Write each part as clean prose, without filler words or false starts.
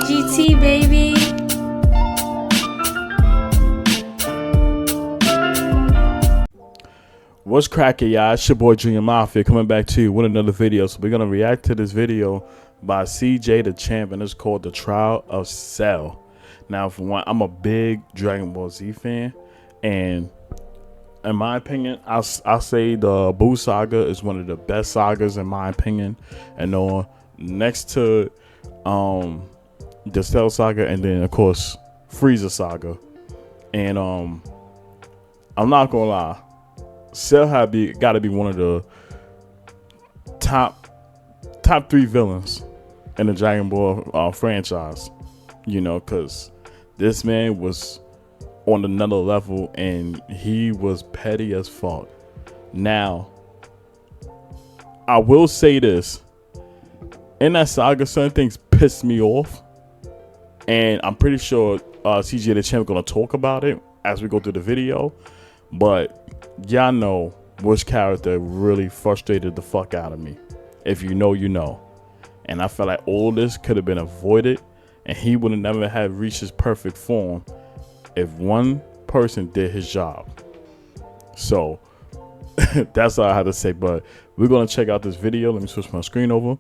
GT, baby. What's cracking, y'all? It's your boy Junior Mafia coming back to you with another video. So we're gonna react to this video by CJ Dachamp, and it's called The Trial of Cell. Now, for one, I'm a big Dragon Ball Z fan, and in my opinion, I'll say the Buu saga is one of the best sagas in my opinion, and next to the Cell saga, and then of course Frieza saga. And I'm not gonna lie, Cell gotta be one of the top 3 villains in the Dragon Ball franchise, you know, because this man was on another level and he was petty as fuck. Now, I will say this, in that saga, certain things pissed me off, and I'm pretty sure CJ Dachamp gonna talk about it as we go through the video, but y'all know which character really frustrated the fuck out of me. If you know, you know. And I felt like all this could have been avoided, and he would have never had reached his perfect form if one person did his job. So that's all I had to say. But we're gonna check out this video. Let me switch my screen over.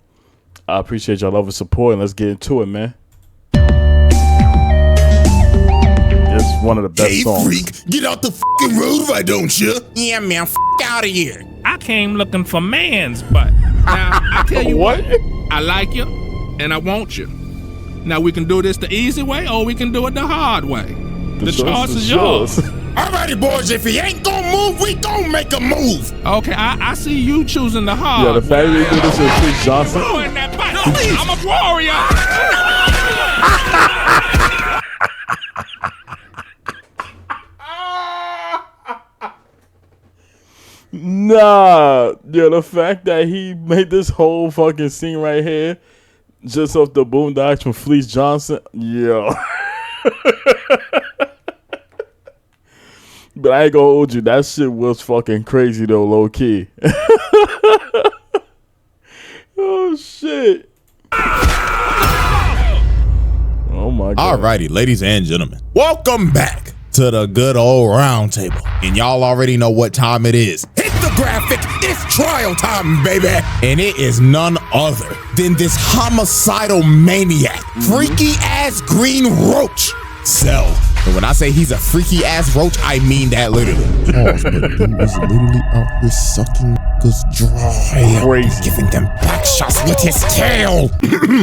I appreciate y'all love and support, and let's get into it, man. It's one of the best songs. Freak, get out the fucking road, why don't you? Yeah, man, out of here. I came looking for man's butt. Now, I tell you what, I like you, and I want you. Now, we can do this the easy way, or we can do it the hard way. The choice is yours. Alrighty, boys, if he ain't gonna move, we gonna make a move. Okay, I see you choosing the hard. Yeah, the fact that you do this with Chris Johnson. I'm a warrior. Nah, yeah, the fact that he made this whole fucking scene right here just off the Boondocks from Fleece Johnson, yeah. But I ain't gonna hold you, that shit was fucking crazy though, low key. Oh shit. Oh my god. Alrighty, ladies and gentlemen, welcome back to the good old round table. And y'all already know what time it is. Hit the graphic, it's trial time, baby. And it is none other than this homicidal maniac, freaky ass green roach, Cell. And when I say he's a freaky ass roach, I mean that literally. Pause, but he was literally out here sucking niggas dry. Crazy. Giving them back shots with his tail.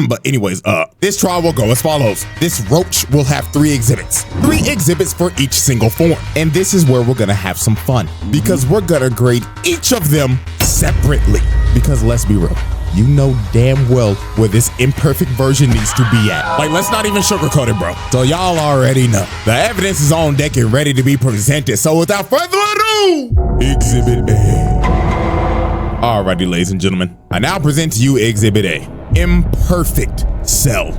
But anyways, this trial will go as follows. This roach will have 3 exhibits. 3 exhibits for each single form. And this is where we're gonna have some fun, because we're gonna grade each of them separately. Because let's be real, you know damn well where this imperfect version needs to be at. Like, let's not even sugarcoat it, bro. So y'all already know. The evidence is on deck and ready to be presented. So without further ado, Exhibit A. Alrighty, ladies and gentlemen, I now present to you Exhibit A, Imperfect Cell.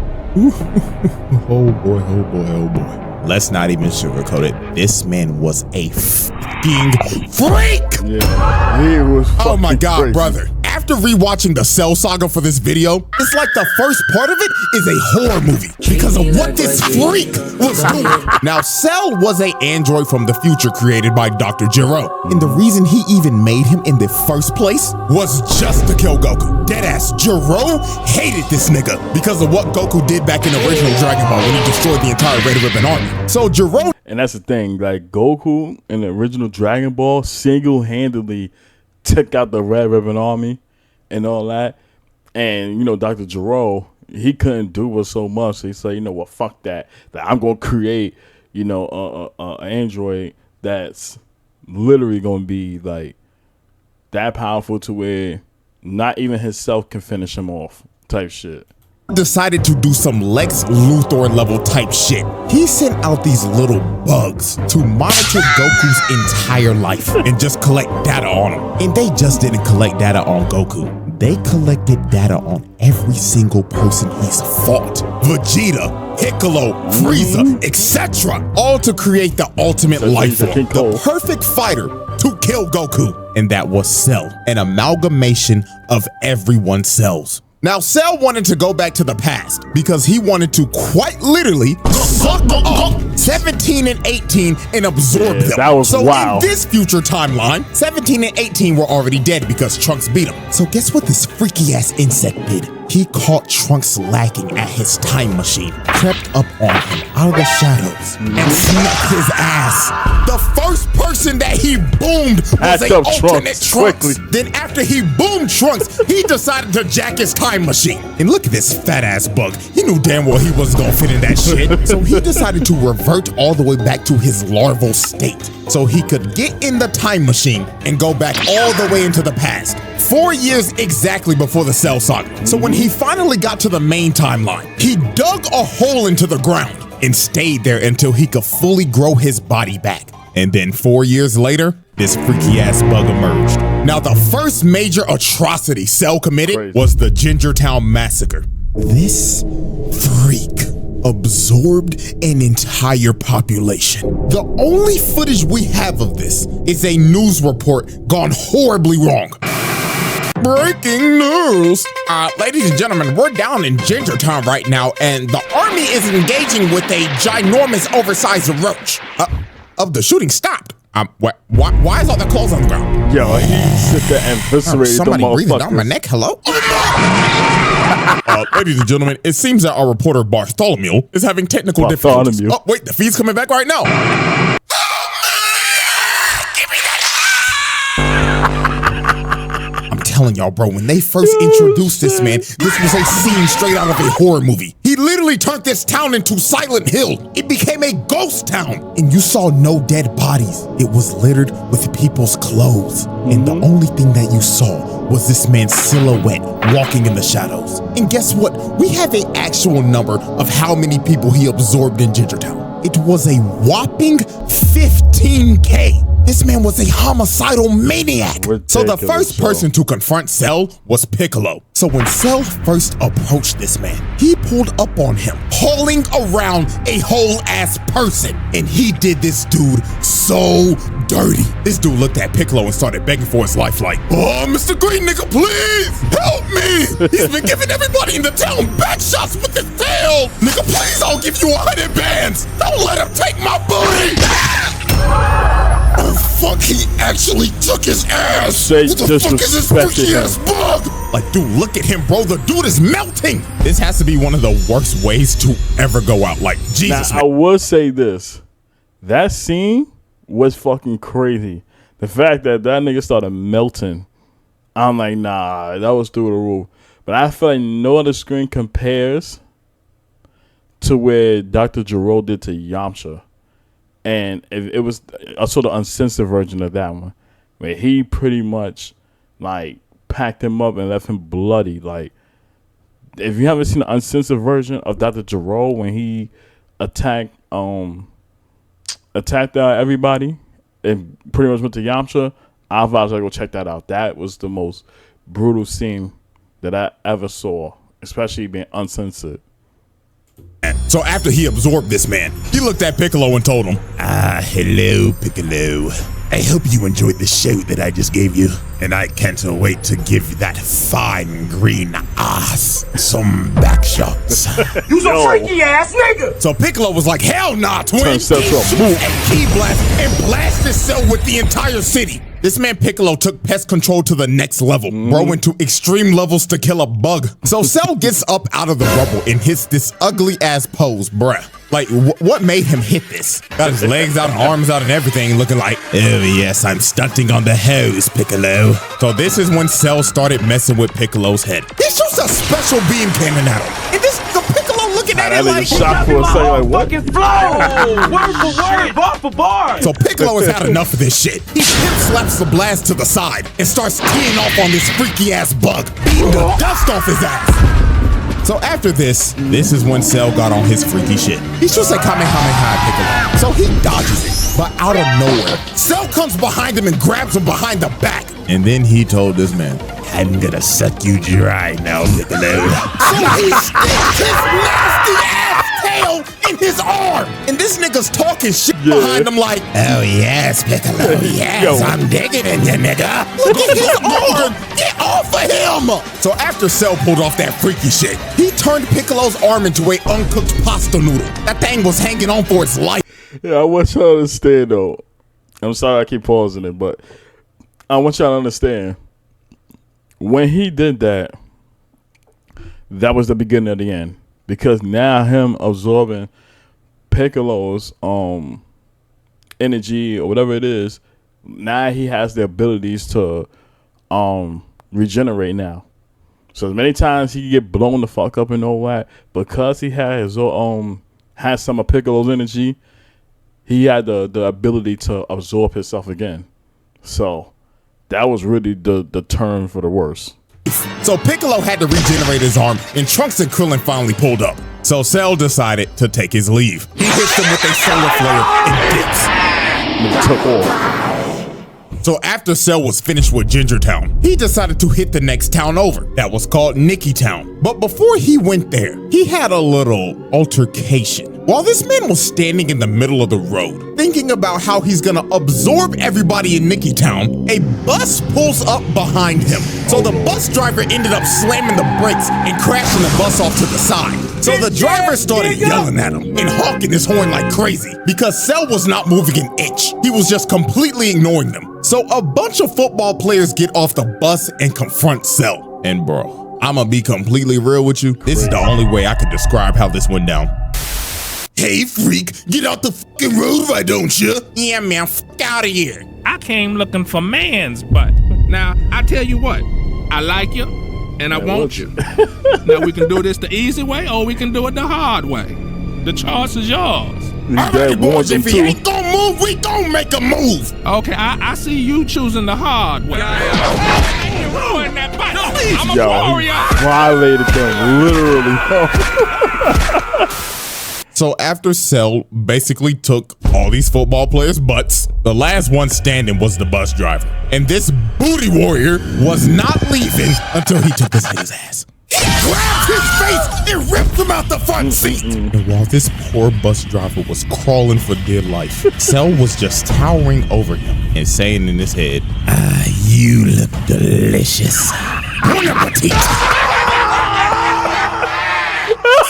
Oh boy, oh boy, oh boy. Let's not even sugarcoat it. This man was a fucking freak. Yeah, he was fucking oh my god, crazy. brother. After rewatching the Cell saga for this video, it's like the first part of it is a horror movie because of what this freak was doing. Now, Cell was an android from the future created by Dr. Gero. And the reason he even made him in the first place was just to kill Goku. Deadass, Gero hated this nigga because of what Goku did back in the original Dragon Ball when he destroyed the entire Red Ribbon Army. So Gero... And that's the thing, like Goku in the original Dragon Ball single-handedly took out the Red Ribbon Army and all that. And, you know, Dr. Gero, he couldn't do it so much. So he said, you know what, fuck that. That I'm going to create, you know, an android that's literally going to be, like, that powerful to where not even himself can finish him off type shit. Decided to do some Lex Luthor level type shit. He sent out these little bugs to monitor Goku's entire life and just collect data on him. And they just didn't collect data on Goku. They collected data on every single person he's fought. Vegeta, Piccolo, Frieza, etc. All to create the ultimate life form, the perfect fighter to kill Goku. And that was Cell, an amalgamation of everyone's cells. Now, Cell wanted to go back to the past because he wanted to quite literally suck up 17 and 18 and absorb them. That was wild. In this future timeline, 17 and 18 were already dead because Trunks beat him. So guess what this freaky ass insect did? He caught Trunks lacking at his time machine, crept up on him out of the shadows, and snuck his ass. The first person that he boomed was an alternate Trunks. Then after he boomed Trunks, he decided to jack his time machine. And look at this fat ass bug. He knew damn well he wasn't gonna fit in that shit. So he decided to revert all the way back to his larval state so he could get in the time machine and go back all the way into the past. 4 years exactly before the Cell Saga. So when he finally got to the main timeline, he dug a hole into the ground and stayed there until he could fully grow his body back. And then 4 years later, this freaky ass bug emerged. Now, the first major atrocity Cell committed was the Gingertown Massacre. This freak absorbed an entire population. The only footage we have of this is a news report gone horribly wrong. Breaking news! Ladies and gentlemen, we're down in Gingertown right now, and the army is engaging with a ginormous, oversized roach. The shooting stopped. Why is all the clothes on the ground? Yo, he sit there and eviscerated the motherfuckers. Somebody breathing down my neck. Hello? Ladies and gentlemen, it seems that our reporter Bartholomew is having technical difficulties. Oh, wait, the feed's coming back right now. Telling y'all, bro, when they first introduced this man, this was a scene straight out of a horror movie. He literally turned this town into Silent Hill. It became a ghost town, and you saw no dead bodies. It was littered with people's clothes, and the only thing that you saw was this man's silhouette walking in the shadows. And guess what? We have an actual number of how many people he absorbed in Gingertown. It was a whopping 15K. This man was a homicidal maniac. So the first person to confront Cell was Piccolo. So when Cell first approached this man, he pulled up on him, hauling around a whole ass person. And he did this dude so dirty. This dude looked at Piccolo and started begging for his life like, "Oh, Mr. Green nigga, please help me. He's been giving everybody in the town back shots with his tail. Nigga, please, I'll give you 100 bands. Don't let him take my booty." Oh fuck, he actually took his ass! What the fuck is this freaky ass bug? Like, dude, look at him, bro. The dude is melting! This has to be one of the worst ways to ever go out. Like, Jesus. Now, I will say this. That scene was fucking crazy. The fact that nigga started melting, I'm like, nah, that was through the roof. But I feel like no other screen compares to where Dr. Gero did to Yamcha. And it was a sort of uncensored version of that one, where he pretty much like packed him up and left him bloody. Like, if you haven't seen the uncensored version of Dr. Gero when he attacked everybody and pretty much went to Yamcha, I advise you to go check that out. That was the most brutal scene that I ever saw, especially being uncensored. So after he absorbed this man, he looked at Piccolo and told him, hello, Piccolo. I hope you enjoyed the show that I just gave you. And I can't wait to give that fine green ass some back shots. You some freaky ass nigga. So Piccolo was like, hell nah, twin. And key blast and blast this cell with the entire city. This man Piccolo took pest control to the next level, bro, into extreme levels to kill a bug. So Cell gets up out of the rubble and hits this ugly ass pose, bruh. Like, what made him hit this? Got his legs out and arms out and everything, looking like, oh yes, I'm stunting on the hose, Piccolo. So this is when Cell started messing with Piccolo's head. He shoots a special beam cannon at him. And the Piccolo looking at it like, shot for a second, like, what? Fucking flow! Word for word, bar for bar! So Piccolo has had enough of this shit. He hip slaps the blast to the side and starts teeing off on this freaky ass bug, beating the dust off his ass. So after this is when Cell got on his freaky shit. He shoots a Kamehameha at Piccolo, so he dodges it. But out of nowhere, Cell comes behind him and grabs him behind the back. And then he told this man, I'm gonna suck you dry now, Piccolo. So he sticks his nasty ass tail tail in his arm. And this nigga's talking shit behind him like, oh yes, Piccolo, yes, I'm digging in you, nigga. Look at his arm. Get off of him. So after Cell pulled off that freaky shit, he turned Piccolo's arm into a uncooked pasta noodle. That thing was hanging on for its life. Yeah, I want y'all to understand though. I'm sorry I keep pausing it, but I want y'all to understand. When he did that, that was the beginning of the end. Because now him absorbing Piccolo's energy or whatever it is, now he has the abilities to regenerate now. So as many times he get blown the fuck up and all that, because he had his has some of Piccolo's energy, he had the ability to absorb himself again. So that was really the turn for the worse. So Piccolo had to regenerate his arm, and Trunks and Krillin finally pulled up. So Cell decided to take his leave. He hits them with a solar flare and dips. And it took off. So after Cell was finished with Ginger Town, he decided to hit the next town over. That was called Nicky Town. But before he went there, he had a little altercation. While this man was standing in the middle of the road, thinking about how he's gonna absorb everybody in Nicky Town, a bus pulls up behind him. So the bus driver ended up slamming the brakes and crashing the bus off to the side. So the driver started yelling at him and honking his horn like crazy because Cell was not moving an inch. He was just completely ignoring them. So a bunch of football players get off the bus and confront Cell. And bro, I'ma be completely real with you. This is the only way I could describe how this went down. Hey freak, get out the fucking road, why don't you? Yeah man, fuck out of here. I came looking for man's butt. Now, I tell you what, I like you, and I want you. Now, we can do this the easy way, or we can do it the hard way. The choice is yours. Alright boys, if he ain't gonna move, we gon' make a move. Okay, I see you choosing the hard way. Ruin that butt. I'm a warrior. He violated them, literally. So after Cell basically took all these football players' butts, the last one standing was the bus driver. And this booty warrior was not leaving until he took this nigga's ass. He grabbed his face and ripped him out the front seat. And while this poor bus driver was crawling for dear life, Cell was just towering over him and saying in his head, ah, you look delicious. Bon appetit.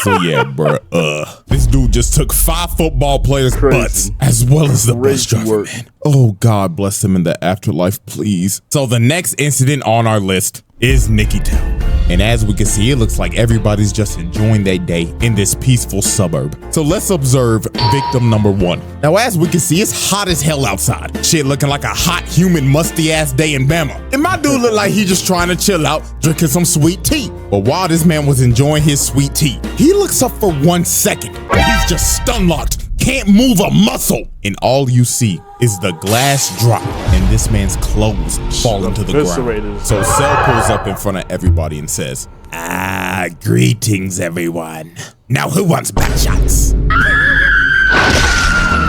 So yeah, bruh, this dude just took 5 football players' butts as well as the bus driver, man. Oh, God bless him in the afterlife, please. So the next incident on our list is Nicky Town. And as we can see, it looks like everybody's just enjoying their day in this peaceful suburb. So let's observe victim number 1. Now, as we can see, it's hot as hell outside. Shit looking like a hot, humid, musty-ass day in Bama. And my dude looked like he just trying to chill out, drinking some sweet tea. But while this man was enjoying his sweet tea, he looks up for 1 second. And he's just stun-locked. Can't move a muscle. And all you see is the glass drop and this man's clothes fall into the ground. So Cell pulls up in front of everybody and says, ah, greetings everyone. Now who wants back shots?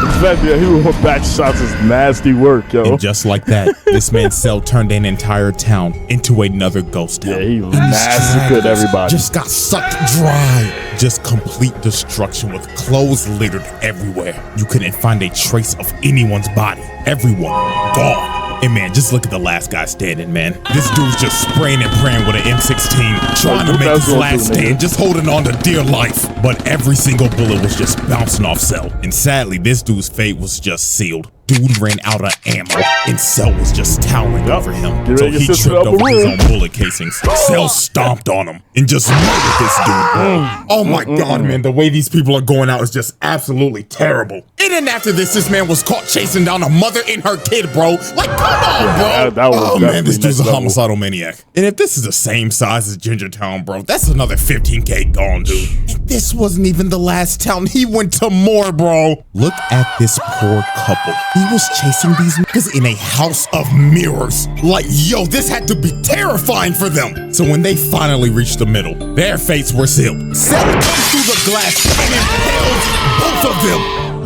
Exactly, he was back shots is nasty work, yo. And just like that, this man's Cell turned an entire town into another ghost town. Yeah, he massacred everybody. Just got sucked dry. Just complete destruction with clothes littered everywhere. You couldn't find a trace of anyone's body. Everyone gone. And man, just look at the last guy standing, man. This dude's just spraying and praying with an M16, trying to make his last stand, just holding on to dear life. But every single bullet was just bouncing off Cell. And sadly, this dude's fate was just sealed. Dude ran out of ammo, and Cell was just towering over him. So he tripped over his own bullet casings. Cell stomped on him and just murdered this dude, bro. Oh my God, man, the way these people are going out is just absolutely terrible. And then after this man was caught chasing down a mother and her kid, bro. Like, come on, bro. Oh man, this dude's a homicidal maniac. And if this is the same size as Ginger Town, bro, that's another 15K gone, dude. And this wasn't even the last town. He went to more, bro. Look at this poor couple. He was chasing these niggas in a house of mirrors. Like, yo, this had to be terrifying for them. So when they finally reached the middle, their fates were sealed. Cell comes through the glass and impales both of them.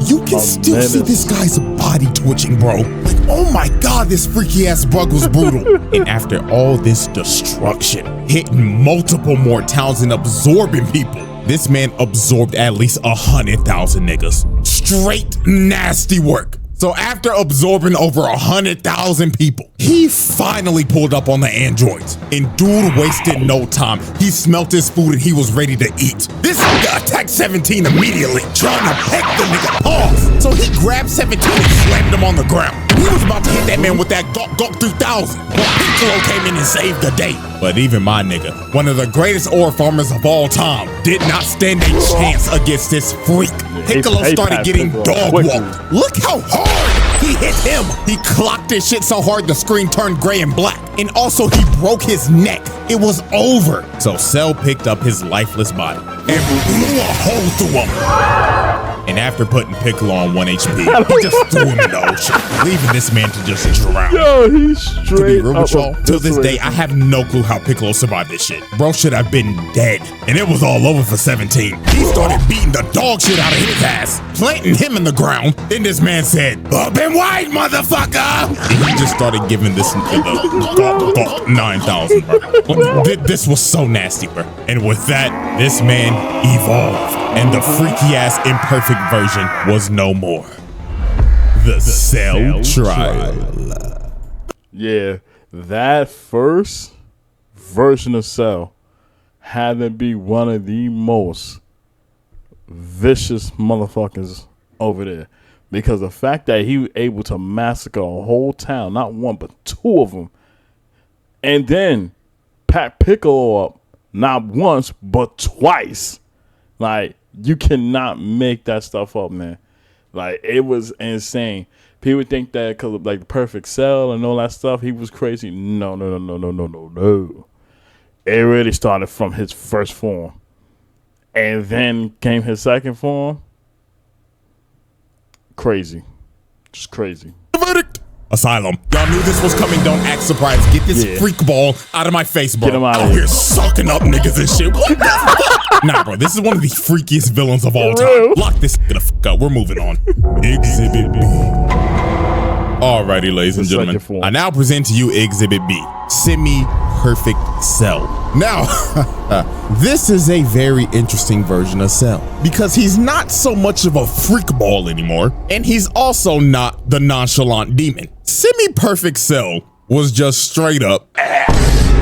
You can still see this guy's body twitching, bro. Like, oh my God, this freaky ass bug was brutal. And after all this destruction, hitting multiple more towns and absorbing people, this man absorbed at least 100,000 niggas. Straight nasty work. So after absorbing over 100,000 people, he finally pulled up on the androids. And dude wasted no time. He smelt his food and he was ready to eat. This nigga attacked 17 immediately, trying to peck the nigga paws. So he grabbed 17 and slammed him on the ground. He was about to hit that man with that Gok 3000. But Piccolo came in and saved the day. But even my nigga, one of the greatest ore farmers of all time, did not stand a chance against this freak. Piccolo started getting dog walked. Look how hard he hit him. He clocked his shit so hard the screen turned gray and black. And also he broke his neck. It was over. So Cell picked up his lifeless body and blew a hole through him. And after putting Piccolo on 1 HP, he just threw him in the ocean, leaving this man to just drown. Yo, he's straight to be real with y'all, up. till this day, I have no clue how Piccolo survived this shit. Bro should have been dead. And it was all over for 17. He started beating the dog shit out of his ass, planting him in the ground. Then this man said, up and wide, motherfucker! And he just started giving this nigga 9,000, bro. This was so nasty, bro. And with that, this man evolved. And the freaky ass imperfect version was no more. The Cell Trial. Yeah, that first version of Cell had to be one of the most vicious motherfuckers over there. Because the fact that he was able to massacre a whole town, not one, but two of them, and then pack Piccolo up, not once, but twice. Like, you cannot make that stuff up, man. Like, it was insane. People think that because of, like, the perfect Cell and all that stuff, he was crazy. No. It really started from his first form. And then came his second form. Crazy. Just crazy. Verdict. Asylum. Y'all knew this was coming. Don't act surprised. Get this freak ball out of my face, bro. Get him out of here sucking up niggas and shit. What the fuck? Nah, bro. This is one of the freakiest villains of all time. Lock this the fuck up. We're moving on. Exhibit B. Alrighty, ladies and gentlemen. I now present to you Exhibit B. Semi-perfect Cell. Now, this is a very interesting version of Cell because he's not so much of a freak ball anymore, and he's also not the nonchalant demon. Semi-perfect Cell was just straight up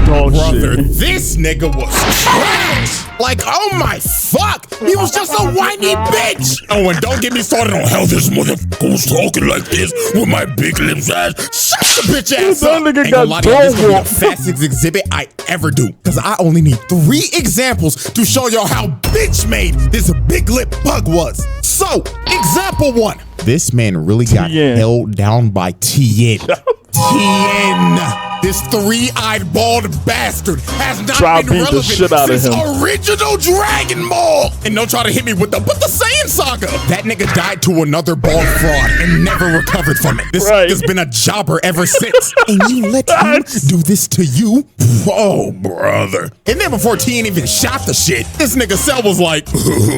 brother, this nigga was trash. Like, oh my fuck, he was just a whiny bitch. Oh, and don't get me started on how this motherfucker was talking like this with my big lips ass. Shut the bitch ass up. Ain't gonna lie to you, this will be the fastest exhibit I ever do, because I only need 3 examples to show y'all how bitch made this big lip bug was. So, example 1. This man really got held down by Tien. Tien. This 3-eyed bald bastard has not been relevant since original Dragon Ball. And don't try to hit me with the Saiyan Saga. That nigga died to another bald fraud and never recovered from it. This has been a jobber ever since. And you let him do this to you? Oh, brother. And then before Tien even shot the shit, this nigga Cell was like,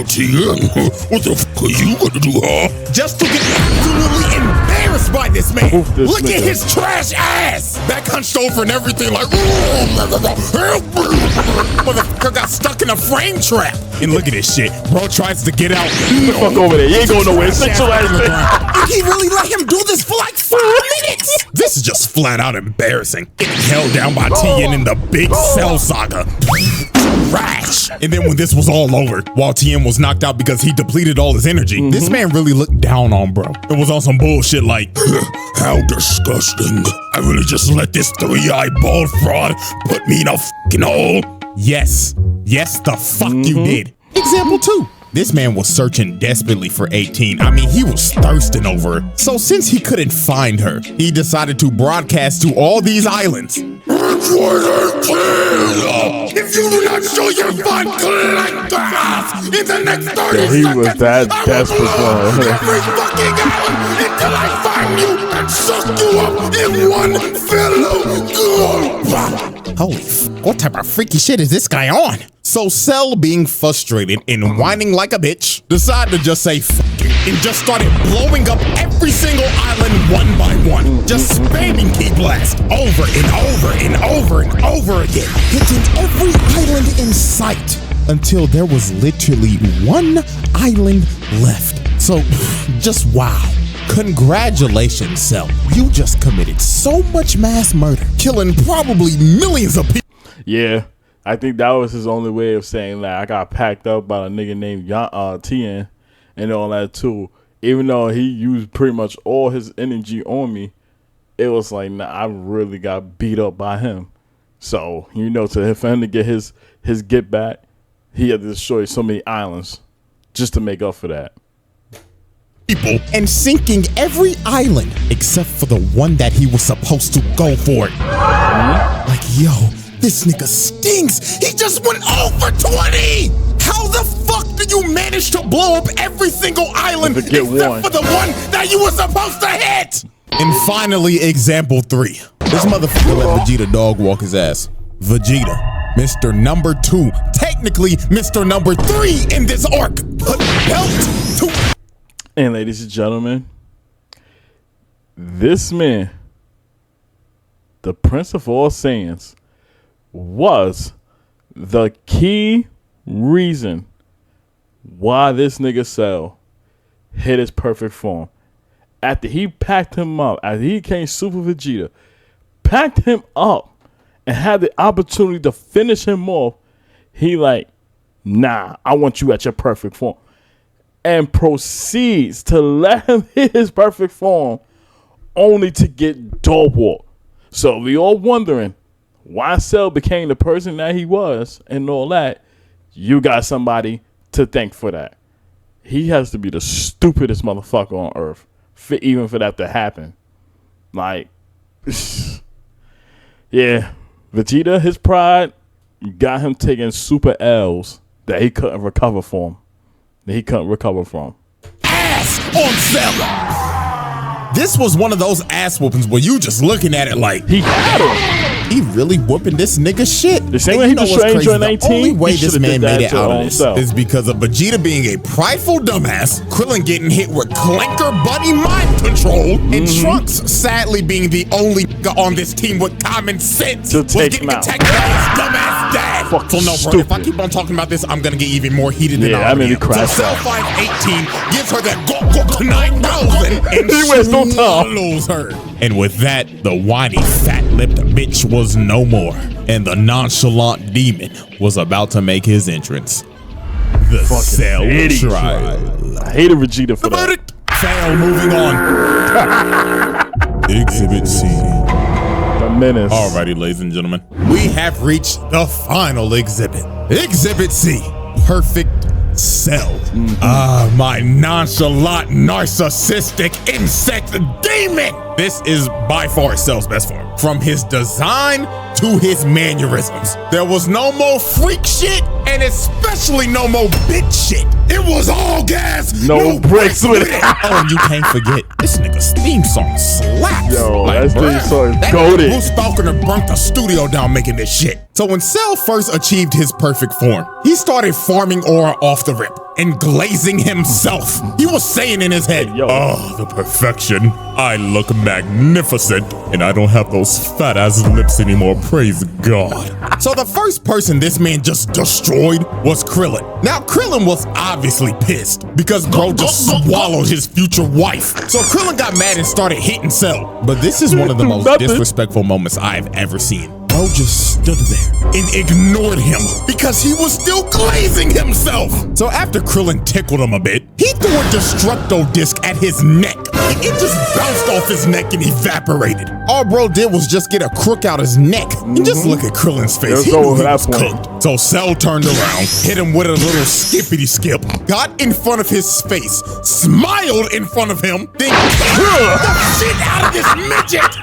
Tien, what the fuck are you gonna do, huh? Just to get absolutely embarrassed by this man. Look at his trash ass. Back hunched over and everything like, motherfucker got stuck in a frame trap. And look at this shit. Bro tries to get out. Fuck over there. You ain't going nowhere. Sit your ass down. He really let him do this for like 5 minutes. This is just flat out embarrassing. Getting held down by Tien in the big Cell Saga. Trash. And then when this was all over, while Tien was knocked out because he depleted all his energy, this man really looked down on bro. It was on some bullshit like, how disgusting. I really just let this 3-eyed bald fraud put me in a fucking hole. Yes. Yes, the fuck you did. Example 2. This man was searching desperately for 18. I mean, he was thirsting over her. So since he couldn't find her, he decided to broadcast to all these islands. If you do not show your fun like grass in the next 30 seconds, he was that desperate for every fucking island until I find you and suck you up in one fellow go. Holy f***, what type of freaky shit is this guy on? So Cell, being frustrated and whining like a bitch, decided to just say f*** it and just started blowing up every single island one by one. Just spamming Key Blast over and over and over and over again, hitting every island in sight. until there was literally one island left. So, just wow. Congratulations, Cell. You just committed so much mass murder, killing probably millions of people. Yeah, I think that was his only way of saying that I got packed up by a nigga named Tien and all that too. Even though he used pretty much all his energy on me, it was like, nah, I really got beat up by him. So, for him to get his get back, he had to destroy so many islands just to make up for that. People and sinking every island except for the one that he was supposed to go for. Like, yo, this nigga stinks. He just went over 20. How the fuck did you manage to blow up every single island except for the one that you were supposed to hit? And finally, example 3. This motherfucker let Vegeta dog walk his ass. Vegeta, Mr. Number 2, technically Mr. Number 3 in this arc. Put belt to... And ladies and gentlemen, this man, the Prince of All Saiyans, was the key reason why this nigga Cell hit his perfect form. After he packed him up, after he became Super Vegeta, packed him up and had the opportunity to finish him off, he like, nah, I want you at your perfect form. And proceeds to let him hit his perfect form only to get dog walked. So we all wondering why Cell became the person that he was and all that. You got somebody to thank for that. He has to be the stupidest motherfucker on earth even for that to happen. Like, yeah, Vegeta, his pride got him taking super L's that he couldn't recover from. Ass on Cell. This was one of those ass whoopings where you just looking at it like, he had him. He really whooping this nigga shit. The same way he destroyed Android 19. The only way this man made it out of this is because of Vegeta being a prideful dumbass, Krillin getting hit with clanker buddy mind control, and Trunks sadly being the only nigga on this team with common sense to take him out. Attacked by his dumbass dad. So no, bro, if I keep on talking about this, I'm gonna get even more heated than I already am. So Cell 518 gives her that go 9,000 and swallows her. And with that, the whiny, fat-lipped bitch was no more, and the nonchalant demon was about to make his entrance. The Cell trial. I hated Vegeta for that. Verdict. Fail. Moving on. Exhibit C. The menace. Alrighty, ladies and gentlemen, we have reached the final exhibit. Exhibit C. Perfect Cell. My nonchalant, narcissistic insect demon. This is by far Cell's best form. From his design to his mannerisms. There was no more freak shit, and especially no more bitch shit. It was all gas, no bricks with it. Oh, and you can't forget, this nigga's theme song slaps. Yo, that theme song is goated. Bruce Falconer burnt the studio down making this shit. So when Cell first achieved his perfect form, he started farming aura off the rip and glazing himself. He was saying in his head, oh, the perfection. I look magnificent, and I don't have those fat ass lips anymore, praise God. So the first person this man just destroyed was Krillin. Now Krillin was obviously pissed because bro just swallowed his future wife. So Krillin got mad and started hitting Cell. But this is one of the most disrespectful moments I've ever seen. Bro just stood there and ignored him because he was still glazing himself. So after Krillin tickled him a bit, he threw a Destructo disc at his neck. It just bounced off his neck and evaporated. All bro did was just get a crook out his neck. And just look at Krillin's face. He knew he was cooked. So Cell turned around, hit him with a little skippity skip, got in front of his face, smiled in front of him, then kicked the shit out of this midget.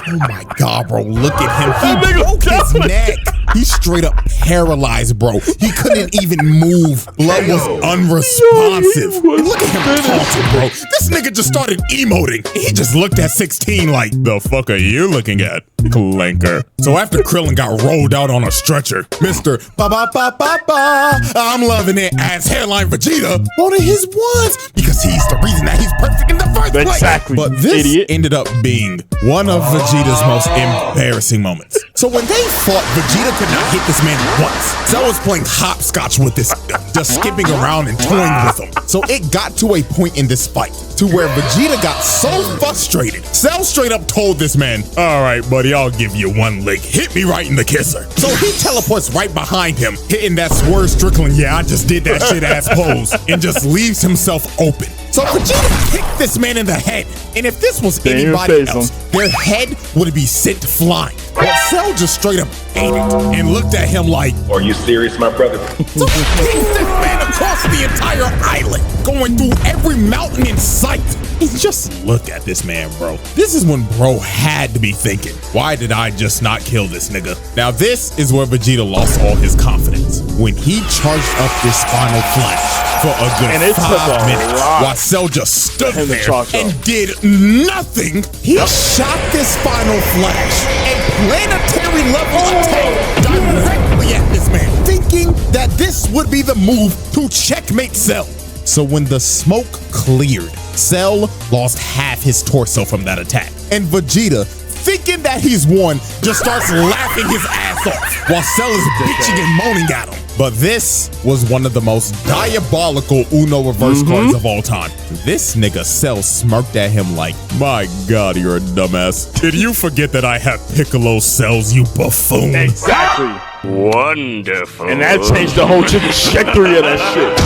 Oh my God, bro, look at him. He broke his neck. He straight up paralyzed, bro. He couldn't even move. Blood was unresponsive. And look at him taunting, bro. This nigga just started emoting. He just looked at 16 like, the fuck are you looking at, clanker? So after Krillin got rolled out on a stretcher, Mr. Ba-ba-ba-ba-ba, I'm loving it as hairline Vegeta wanted his ones because he's the reason that he's perfect in the first place. Exactly. But this idiot. ended up being one of Vegeta's most embarrassing moments. So when they fought, Vegeta could not hit this man once. Cell was playing hopscotch with this, just skipping around and toying with him. So it got to a point in this fight to where Vegeta got so frustrated. Cell straight up told this man, all right, buddy, I'll give you one lick. Hit me right in the kisser. So he teleports right behind him, hitting that Swerve Strickland, yeah, I just did that shit ass pose, and just leaves himself open. So Vegeta kicked this man in the head, and if this was anybody else, their head would be sent flying. But Cell just straight up ate it and looked at him like, are you serious, my brother? So he kicks this man across the entire island, going through every mountain in sight. And just look at this man, bro. This is when bro had to be thinking, why did I just not kill this nigga? Now this is where Vegeta lost all his confidence. When he charged up this final flash for a good 5 minutes, while Cell just stood there and did nothing, he shot this final flash, a planetary level attack directly at this man, thinking that this would be the move to checkmate Cell. So when the smoke cleared, Cell lost half his torso from that attack. And Vegeta, thinking that he's won, just starts laughing his ass off while Cell is bitching and moaning at him. But this was one of the most diabolical Uno reverse cards of all time. This nigga Cell smirked at him like, my God, you're a dumbass. Did you forget that I have Piccolo cells, you buffoon? Exactly. Wonderful. And that changed the whole trajectory of that shit.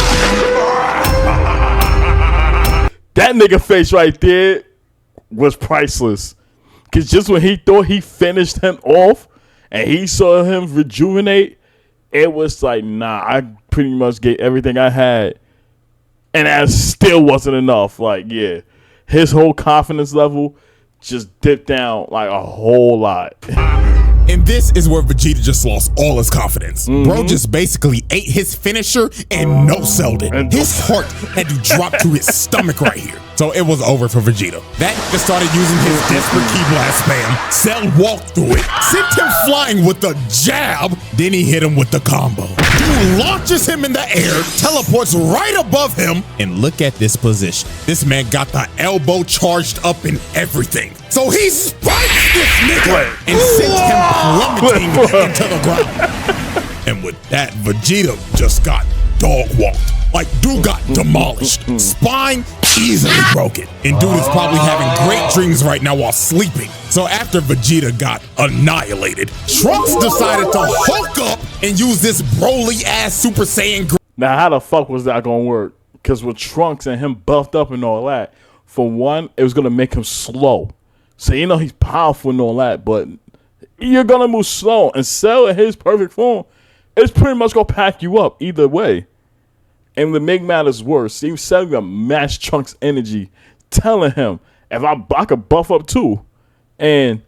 That nigga face right there was priceless. Cause just when he thought he finished him off and he saw him rejuvenate, it was like, nah, I pretty much gave everything I had. And that still wasn't enough. Like, yeah, his whole confidence level just dipped down like a whole lot. And this is where Vegeta just lost all his confidence. Bro just basically ate his finisher and no-selled it. His heart had to drop to his stomach right here. So it was over for Vegeta. That nigga started using his desperate key blast spam. Cell walked through it, sent him flying with the jab, then he hit him with the combo. Dude launches him in the air, teleports right above him, and look at this position. This man got the elbow charged up and everything. So he spikes this nigga and sent him plummeting into the ground. And with that, Vegeta just got dog walked. Like, dude got demolished. Spine easily broken. And dude is probably having great dreams right now while sleeping. So after Vegeta got annihilated, Trunks decided to Hulk up and use this Broly-ass Super Saiyan. Now, how the fuck was that gonna work? Because with Trunks and him buffed up and all that, for one, it was gonna make him slow. So you know he's powerful and all that, but you're gonna move slow. And Cell in his perfect form, it's pretty much gonna pack you up either way. And to make matters worse, he was selling a match Trunks' energy, telling him, if I could buff up too. And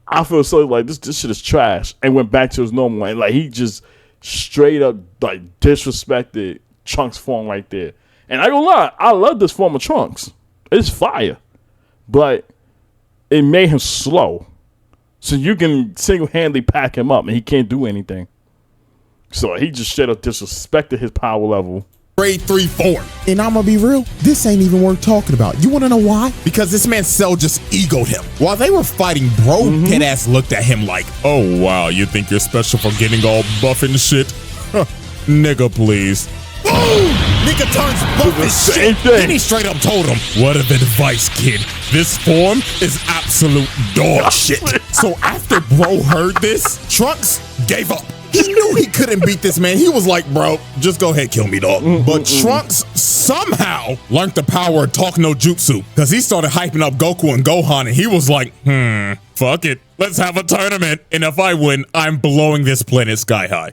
I feel so like this shit is trash. And went back to his normal way. Like he just straight up like disrespected Trunks' form right there. And I ain't gonna lie, I love this form of Trunks. It's fire. But it made him slow. So you can single-handedly pack him up and he can't do anything. So he just straight up disrespected his power level. Grade 3 form. And I'm gonna be real, this ain't even worth talking about. You wanna know why? Because this man Cell just egoed him. While they were fighting, bro deadass looked at him like, oh wow, you think you're special for getting all buff and shit? Huh. Nigga, please. Boom! Nigga turns buff as shit. Then he straight up told him, what of advice, kid? This form is absolute dog shit. So after bro heard this, Trunks gave up. He knew he couldn't beat this man. He was like, bro, just go ahead, kill me, dog. But Trunks somehow learned the power of talk no jutsu because he started hyping up Goku and Gohan and he was like, fuck it. Let's have a tournament. And if I win, I'm blowing this planet sky high.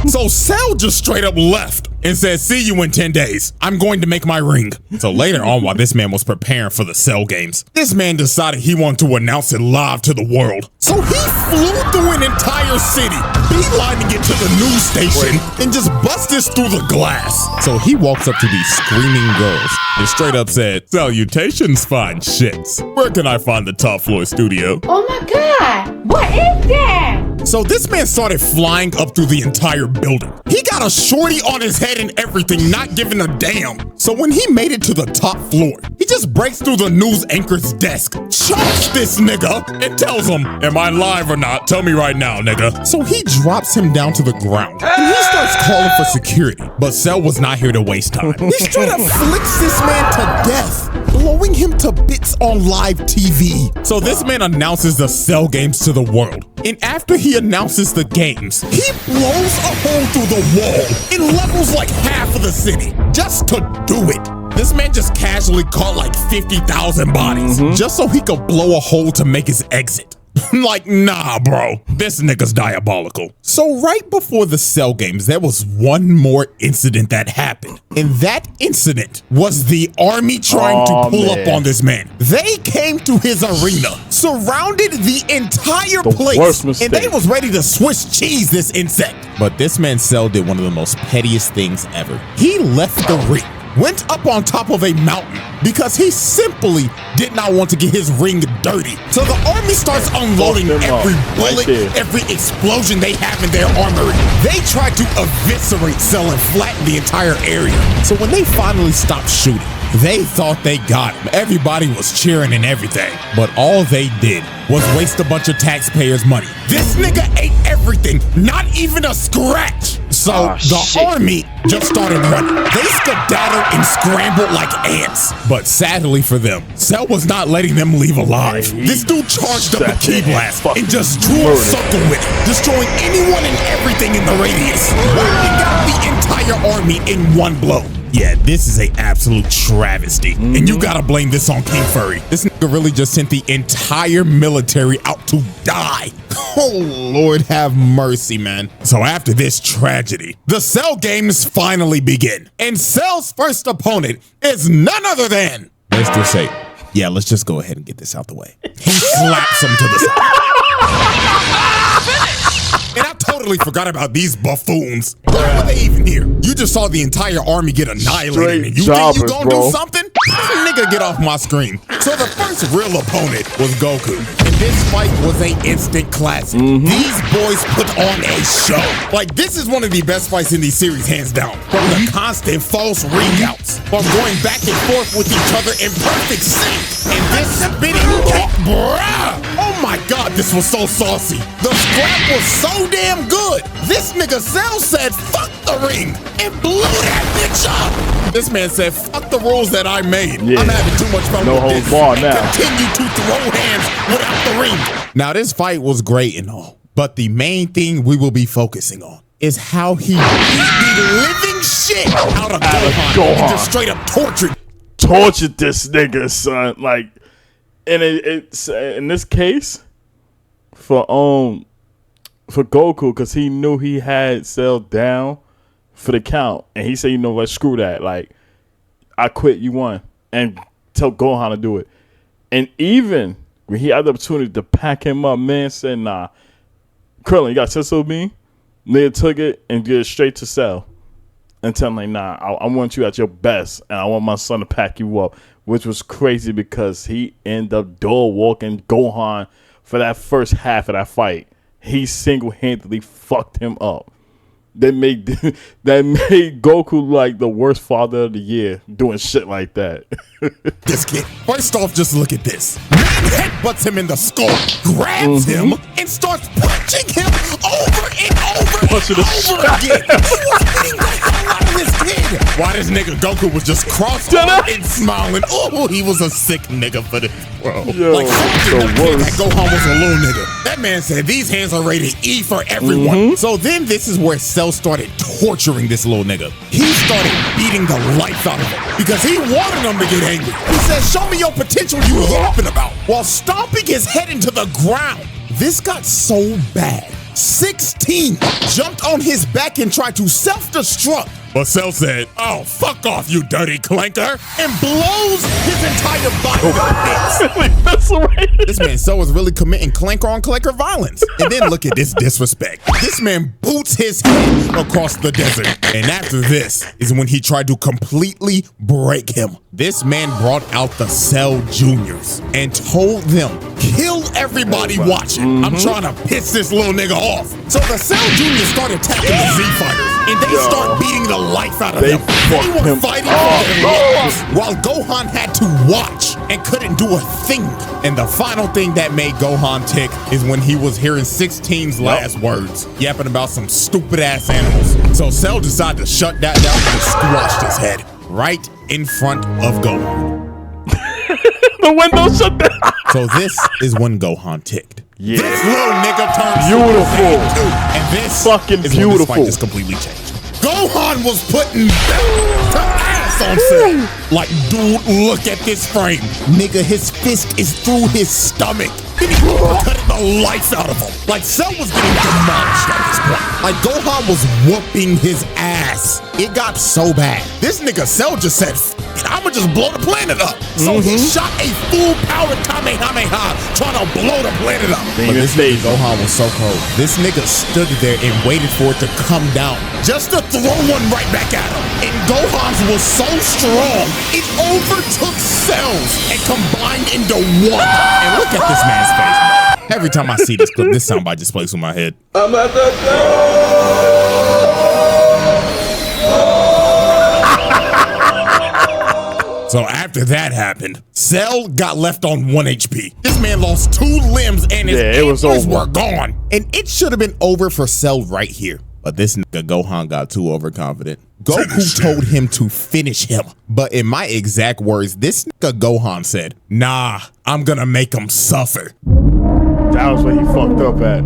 So Cell just straight up left and said, see you in 10 days. I'm going to make my ring. So later on, while this man was preparing for the Cell games, this man decided he wanted to announce it live to the world. So he flew through an entire city, beelining it to the news station, and just busted through the glass. So he walks up to these screaming girls and straight up said, salutations, fine shits. Where can I find the top floor studio? Oh my God, what is that? So this man started flying up through the entire building. He got a shorty on his head and everything, not giving a damn. So when he made it to the top floor, he just breaks through the news anchor's desk, chokes this nigga, and tells him, "Am I live or not? Tell me right now, nigga." So he drops him down to the ground, and he starts calling for security. But Cell was not here to waste time. He straight up flicks this man to death, blowing him to bits on live TV. So this man announces the Cell games to the world. And after he announces the games, he blows a hole through the wall and levels like half of the city just to do it. This man just casually caught like 50,000 bodies just so he could blow a hole to make his exit. Like, nah, bro, this nigga's diabolical. So right before the Cell games, there was one more incident that happened. And that incident was the army trying to pull up on this man. They came to his arena, surrounded the entire place, and they was ready to Swiss cheese this insect. But this man Cell did one of the most pettiest things ever. He left the ring, went up on top of a mountain because he simply did not want to get his ring dirty. So the army starts unloading every bullet, every explosion they have in their armory. They try to eviscerate Cell and flatten the entire area. So when they finally stopped shooting, they thought they got him. Everybody was cheering and everything. But all they did was waste a bunch of taxpayers' money. This nigga ate everything, not even a scratch. So the army just started running. They skedaddled and scrambled like ants. But sadly for them, Cell was not letting them leave alive. This dude charged up a key blast and just drew a circle with it, destroying anyone and everything in the radius, wiping out the entire army in one blow. Yeah, this is a absolute travesty. And you gotta blame this on King Furry. This nigga really just sent the entire military out to die. Oh, Lord have mercy, man. So after this tragedy, the Cell games finally begin. And Cell's first opponent is none other than Mr. Satan. Yeah, let's just go ahead and get this out the way. He slaps him to the side. And I totally forgot about these buffoons. Why were they even here? You just saw the entire army get annihilated and you think you gonna do something? Nigga, get off my screen. So the first real opponent was Goku. And this fight was an instant classic. These boys put on a show. Like, this is one of the best fights in the series, hands down. From the constant false ring outs, from going back and forth with each other in perfect sync. And this spinning kick, bruh. Oh my God, this was so saucy. The scrap was so damn good. This nigga Cell said, "Fuck the ring," and blew that bitch up. This man said, "Fuck the rules that I made. I'm having too much fun with this." And continue to throw hands without the ring. Now this fight was great and all, but the main thing we will be focusing on is how he beat the living shit out of Gohan and just straight up tortured this nigga, son. Like, and it's in this case for Goku, because he knew he had Cell down for the count, and he said, "You know what? Screw that. Like, I quit. You won." And tell Gohan to do it. And even when he had the opportunity to pack him up, man said, "Nah, Krillin, you got Sissel Bean?" Nigga took it and did it straight to Cell and tell him, like, "Nah, I want you at your best, and I want my son to pack you up," which was crazy because he ended up door walking Gohan for that first half of that fight. He single-handedly fucked him up. That made Goku like the worst father of the year doing shit like that. This kid. First off, just look at this. Man headbutts him in the skull, grabs him, and starts punching him over and over again. He was hitting the hell out of this kid. Why this nigga Goku was just cross-armed and smiling. Oh, he was a sick nigga for this, bro. Yo, like, that Gohan was a little nigga. That man said these hands are rated E for everyone. So then this is where Cell started torturing this little nigga. He started beating the life out of him because he wanted him to get angry. He said, "Show me your potential you yapping about," while stomping his head into the ground. This got so bad, 16 jumped on his back and tried to self-destruct But Cell said, "Oh, fuck off, you dirty clanker," and blows his entire body to bits. This man Cell was really committing clanker on clanker violence. And then look at this disrespect. This man boots his head across the desert. And after this is when he tried to completely break him. This man brought out the Cell Juniors and told them, "Kill everybody watching. I'm trying to piss this little nigga off." So the Cell Juniors started attacking the Z Fighters, and they start beating the life out of them. They were fighting for their lives, while Gohan had to watch and couldn't do a thing. And the final thing that made Gohan tick is when he was hearing 16's last words, yapping about some stupid ass animals. So Cell decided to shut that down and squashed his head right in front of Gohan. The window shut down. So this is when Gohan ticked. Yeah. This little nigga turned Beautiful. Super Saiyan 2, and this Fucking is when this beautiful. fight just completely changed. Gohan was putting to ass on Cell. Like, dude, look at this frame. Nigga, his fist is through his stomach. Then he cutting the life out of him. Like, Cell was getting demolished at this point. Like, Gohan was whooping his ass. It got so bad. This nigga Cell just said, "I'ma just blow the planet up." So he shot a full-powered Kamehameha trying to blow the planet up. But this nigga Gohan was so cold. This nigga stood there and waited for it to come down just to throw one right back at him. And Gohan's was so strong, it overtook Cell's and combined into one. And look at this man's face, man. Every time I see this clip, this soundbite just plays through my head. I'm at the So after that happened, Cell got left on 1 HP. This man lost 2 limbs and his antlers were gone. And it should have been over for Cell right here. But this nigga Gohan got too overconfident. Goku told him to finish him. But in my exact words, this nigga Gohan said, "Nah, I'm gonna make him suffer." That was what he fucked up at.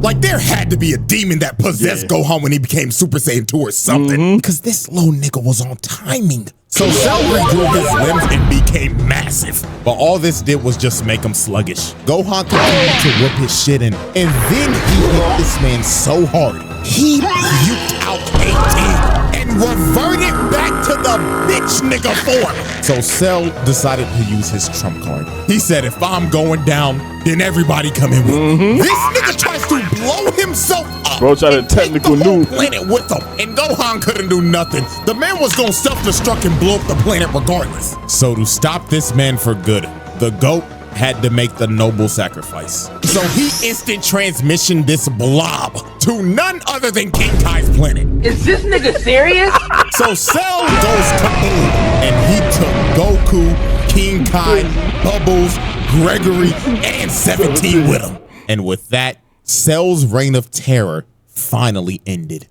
Like, there had to be a demon that possessed Gohan when he became Super Saiyan 2 or something. Because this little nigga was on timing. So Cell regrew his limbs and became massive. But all this did was just make him sluggish. Gohan continued to whoop his shit in. And then he hit this man so hard, he puked out 18 and reverted back to the bitch nigga form. So Cell decided to use his trump card. He said, "If I'm going down, then everybody come in with me." This nigga tries to blow himself up. Bro tried to technical the whole nuke. planet with him, and Gohan couldn't do nothing. The man was gonna self-destruct and blow up the planet regardless. So to stop this man for good, the GOAT had to make the noble sacrifice. So he instant transmission this blob to none other than King Kai's planet. Is this nigga serious? So Cell goes kaboom, and he took Goku, King Kai, Bubbles, Gregory, and 17 with him. And with that, Cell's reign of terror finally ended.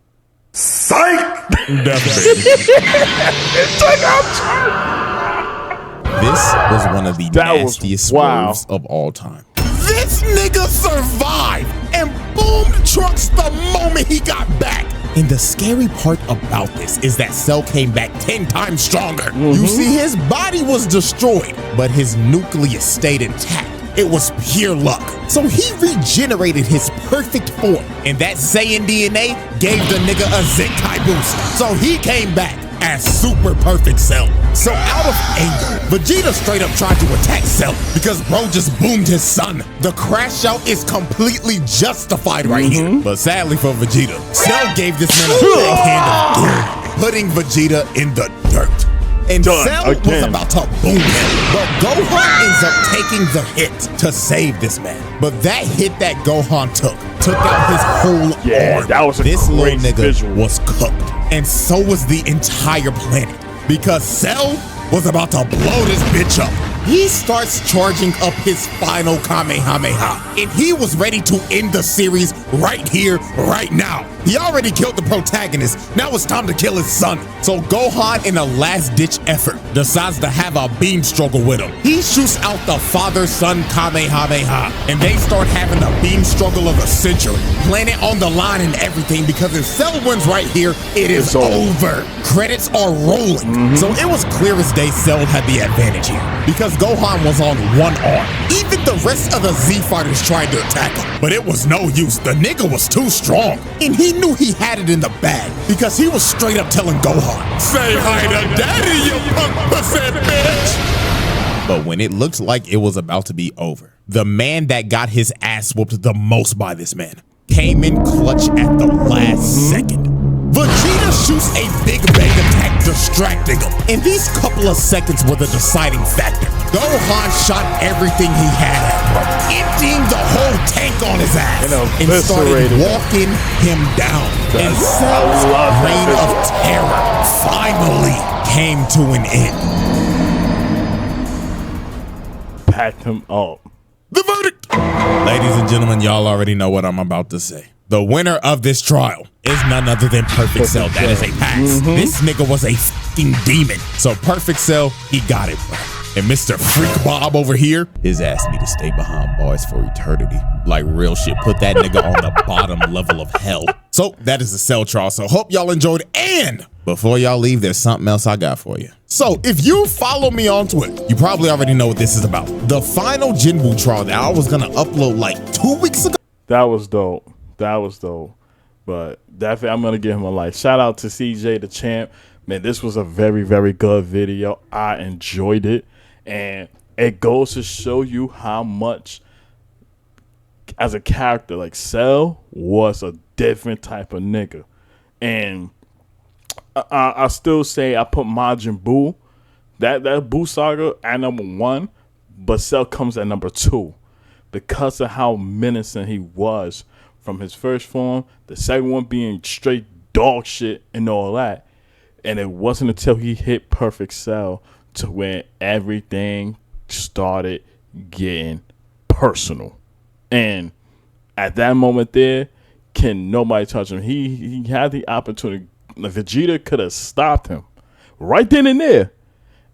Psych! This was one of the nastiest swerves of all time. This nigga survived and boomed Trunks the moment he got back. And the scary part about this is that Cell came back 10 times stronger. You see, his body was destroyed, but his nucleus stayed intact. It was pure luck. So he regenerated his perfect form, and that Saiyan DNA gave the nigga a Zenkai boost. So he came back as super perfect Cell. So out of anger, Vegeta straight up tried to attack Cell because bro just boomed his son. The crash out is completely justified right here. But sadly for Vegeta, Cell gave this man a backhand of doom, putting Vegeta in the dirt. And Cell was about to boom him, but Gohan ends up taking the hit to save this man. But that hit that Gohan took out his whole arm. That was a this little nigga visual. was cooked, and so was the entire planet, because Cell was about to blow this bitch up. He starts charging up his final Kamehameha, and he was ready to end the series right here, right now. He already killed the protagonist. Now it's time to kill his son. So Gohan, in a last-ditch effort, decides to have a beam struggle with him. He shoots out the father-son Kamehameha, and they start having the beam struggle of the century. Planet on the line and everything, because if Cell wins right here, it is over. Credits are rolling. So it was clear as day Cell had the advantage here, because because Gohan was on one arm. Even the rest of the Z fighters tried to attack him, but it was no use. The nigga was too strong, and he knew he had it in the bag because he was straight up telling Gohan, "Say hi to daddy, you punk pussy bitch." But when it looked like it was about to be over, the man that got his ass whooped the most by this man came in clutch at the last second. Vegeta shoots a big bang attack, distracting him. And these couple of seconds were the deciding factor. Gohan shot everything he had at him, emptying the whole tank on his ass, and started walking him down. And Cell's reign of terror finally came to an end. Packed him up. The verdict! Ladies and gentlemen, y'all already know what I'm about to say. The winner of this trial is none other than Perfect Cell. That is a pass. This nigga was a fucking demon. So Perfect Cell, he got it, bro. And Mr. Freak Bob over here, his asked me to stay behind bars for eternity. Like real shit, put that nigga on the bottom level of hell. So that is the Cell trial. So hope y'all enjoyed. And before y'all leave, there's something else I got for you. So if you follow me on Twitter, you probably already know what this is about. The final Jinwoo trial that I was gonna upload like 2 weeks ago. That was dope. That was dope. But definitely, I'm going to give him a like. Shout out to CJ Dachamp. Man, this was a very, very good video. I enjoyed it. And it goes to show you how much, as a character, like Cell was a different type of nigga. And I still say I put Majin Buu, that Buu saga at number 1, but Cell comes at number 2 because of how menacing he was from his first form, the second one being straight dog shit and all that. And it wasn't until he hit Perfect Cell to when everything started getting personal. And at that moment there, can nobody touch him. He had the opportunity. Vegeta could have stopped him right then and there,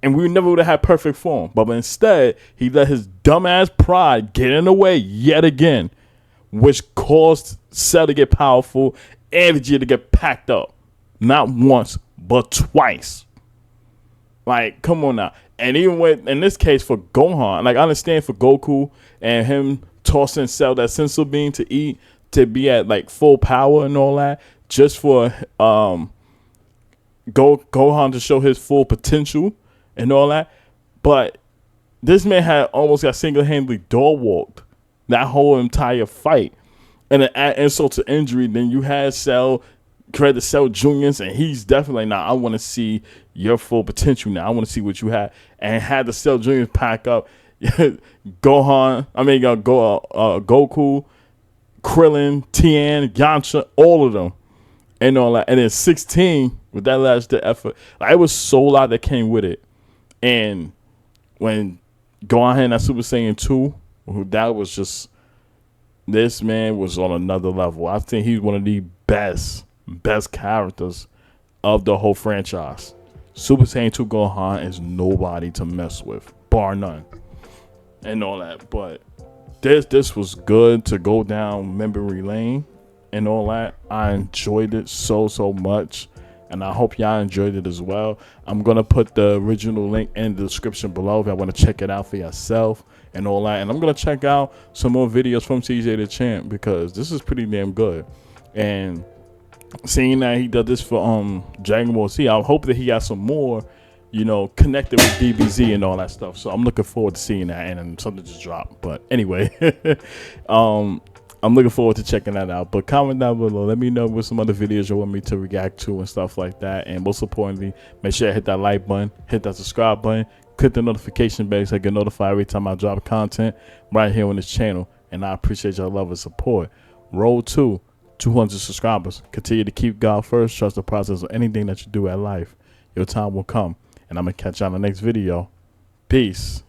and we never would have had perfect form. But instead, he let his dumbass pride get in the way yet again, which caused Cell to get powerful and Vegeta to get packed up. Not once, but twice. Like, come on now. And even with, in this case, for Gohan, like, I understand for Goku and him tossing Cell that sensu bean to eat, to be at, like, full power and all that, just for Gohan to show his full potential and all that. But this man had almost got single-handedly dog-walked that whole entire fight. And then add insult to injury, then you had Cell create the Cell Juniors, and he's definitely like, I want to see your full potential now. I want to see what you have. And had the Cell Juniors pack up Goku, Krillin, Tien, Yamcha, all of them, and all that. And then 16 with that last day effort, like, it was so lot that came with it. And when Gohan had that Super Saiyan 2, that was just, this man was on another level. I think he's one of the best characters of the whole franchise. Super Saiyan 2 Gohan is nobody to mess with, bar none, and all that. But this was good to go down memory lane and all that. I enjoyed it so much, and I hope y'all enjoyed it as well. I'm gonna put the original link in the description below if y'all want to check it out for yourself and all that. And I'm gonna check out some more videos from CJ Dachamp because this is pretty damn good. And seeing that he does this for Dragon Ball Z, I hope that he got some more, you know, connected with DBZ and all that stuff. So I'm looking forward to seeing that, and something just dropped. But anyway, I'm looking forward to checking that out. But comment down below, let me know what some other videos you want me to react to and stuff like that. And most importantly, make sure you hit that like button, hit that subscribe button, click the notification bell so I get notified every time I drop content right here on this channel. And I appreciate your love and support. Roll to 200 subscribers. Continue to keep God first. Trust the process of anything that you do at life. Your time will come. And I'm going to catch you on the next video. Peace.